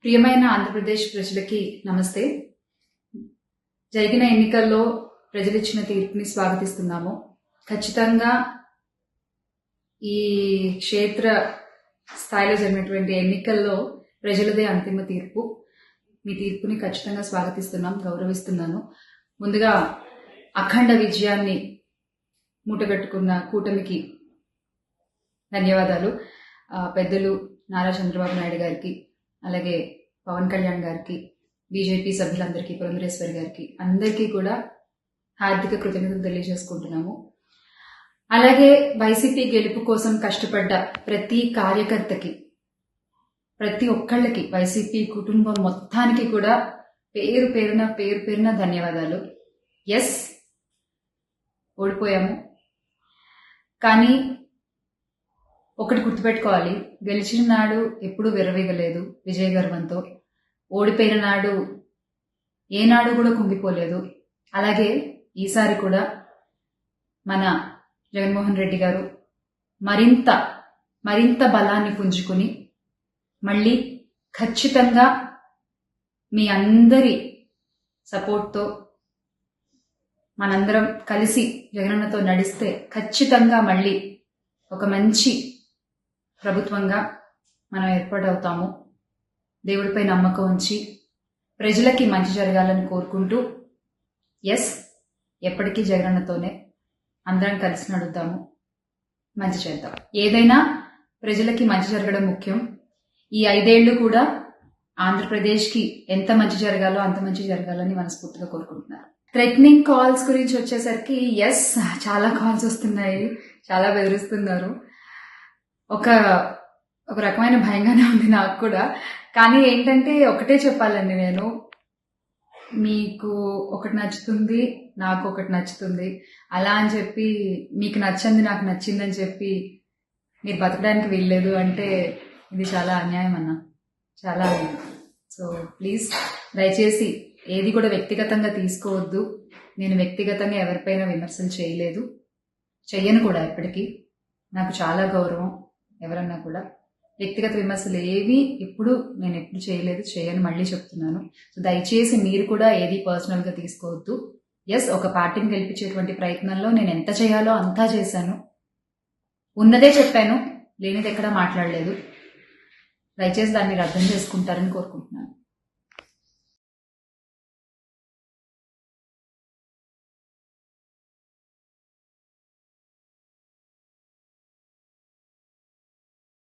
ప్రియమైన ఆంధ్రప్రదేశ్ ప్రజలకి నమస్తే. జరిగిన ఎన్నికల్లో ప్రజలిచ్చిన తీర్పుని స్వాగతిస్తున్నాము. ఖచ్చితంగా ఈ క్షేత్ర స్థాయిలో జరిగినటువంటి ఎన్నికల్లో ప్రజలదే అంతిమ తీర్పు. మీ తీర్పుని ఖచ్చితంగా స్వాగతిస్తున్నాం, గౌరవిస్తున్నాను. ముందుగా అఖండ విజయాన్ని మూటగట్టుకున్న కూటమికి ధన్యవాదాలు. పెద్దలు నారా చంద్రబాబు నాయుడు గారికి, అలాగే పవన్ కళ్యాణ్ గారికి, బీజేపీ సభ్యులందరికీ, పురంధరేశ్వరి గారికి, అందరికీ కూడా హార్దిక కృతజ్ఞతలు తెలియజేసుకుంటున్నాము. అలాగే వైసీపీ గెలుపు కోసం కష్టపడ్డ ప్రతి కార్యకర్తకి, ప్రతి ఒక్కళ్ళకి, వైసీపీ కుటుంబం మొత్తానికి కూడా పేరు పేరున ధన్యవాదాలు. ఎస్, ఓడిపోయాము, కానీ ఒకటి గుర్తుపెట్టుకోవాలి, గెలిచిన నాడు ఎప్పుడూ విర్రవీగలేదు విజయ గర్వంతో. ఓడిపోయిన నాడు ఏనాడు కూడా కుంగిపోలేదు. అలాగే ఈసారి కూడా మన జగన్మోహన్ రెడ్డి గారు మరింత బలాన్ని పుంజుకుని మళ్ళీ ఖచ్చితంగా మీ అందరి సపోర్ట్తో మనందరం కలిసి జగనన్నతో నడిస్తే ఖచ్చితంగా మళ్ళీ ఒక మంచి ప్రభుత్వంగా మనం ఏర్పాటవుతాము. దేవుడిపై నమ్మకం ఉంచి ప్రజలకి మంచి జరగాలని కోరుకుంటూ, ఎస్, ఎప్పటికీ జగనన్నతోనే అందరం కలిసి నడుద్దాము, మంచి చేద్దాం. ఏదైనా ప్రజలకి మంచి జరగడం ముఖ్యం. ఈ 5 ఏళ్లు కూడా ఆంధ్రప్రదేశ్కి ఎంత మంచి జరగాలో అంత మంచి జరగాలని మనస్ఫూర్తిగా కోరుకుంటున్నారు. థ్రెటనింగ్ కాల్స్ గురించి వచ్చేసరికి, ఎస్, చాలా కాల్స్ వస్తున్నాయి, చాలా బెదిరిస్తున్నారు. ఒక రకమైన భయంగానే ఉంది నాకు కూడా. కానీ ఏంటంటే ఒకటే చెప్పాలండి, నేను మీకు ఒకటి నచ్చుతుంది, నాకు ఒకటి నచ్చుతుంది, అలా అని చెప్పి మీకు నచ్చింది నాకు నచ్చిందని చెప్పి మీరు బతకడానికి వీల్లేదు అంటే ఇది చాలా అన్యాయం అన్న, చాలా అన్యాయం. సో ప్లీజ్, దయచేసి ఏది కూడా వ్యక్తిగతంగా తీసుకోవద్దు. నేను వ్యక్తిగతంగా ఎవరిపైన విమర్శలు చేయలేదు, చెయ్యను కూడా. ఎప్పటికీ నాకు చాలా గౌరవం. ఎవరన్నా కూడా వ్యక్తిగత విమర్శలు ఏవి నేను ఎప్పుడు చేయలేదు, చేయని మళ్ళీ చెప్తున్నాను. సో దయచేసి మీరు కూడా ఏది పర్సనల్గా తీసుకోవద్దు. ఎస్, ఒక పార్టీని గెలిపించేటువంటి ప్రయత్నంలో నేను ఎంత చేయాలో అంతా చేశాను, ఉన్నదే చెప్పాను, లేనిది ఎక్కడా మాట్లాడలేదు. దయచేసి దాన్ని మీరు అర్థం చేసుకుంటారని కోరుకుంటున్నాను.